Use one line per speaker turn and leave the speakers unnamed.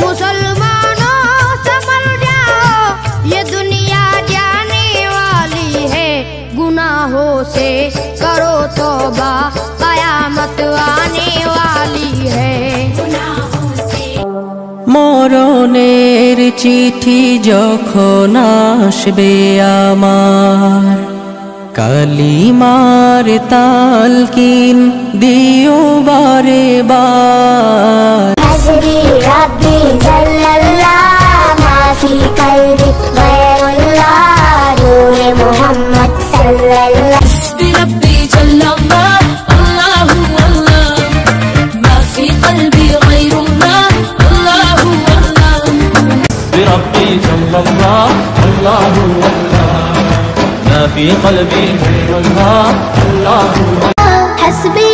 मुसलमानों संभल जाओ, ये दुनिया जाने वाली है। गुनाहों से करो तौबा, कयामत आने वाली है।
মরণের চিঠি যখন আসবে আমার, কালিমার তালকিন দিও বারে বার।
হাসবি রাব্বি জাল্লাল্লাহ, মা ফি কলবি গায়রুল্লাহ, নূরে মুহাম্মদ সাল্লাল্লাহ। হাসবি রাব্বি জাল্লাল্লাহ, আল্লাহু আল্লাহ, মা ফি কলবি গায়রুল্লাহ, আল্লাহু আল্লাহ। হাসবি রাব্বি জাল্লাল্লাহ, আল্লাহু আল্লাহ, মা ফি কলবি গায়রুল্লাহ, আল্লাহু আল্লাহ। হাসবি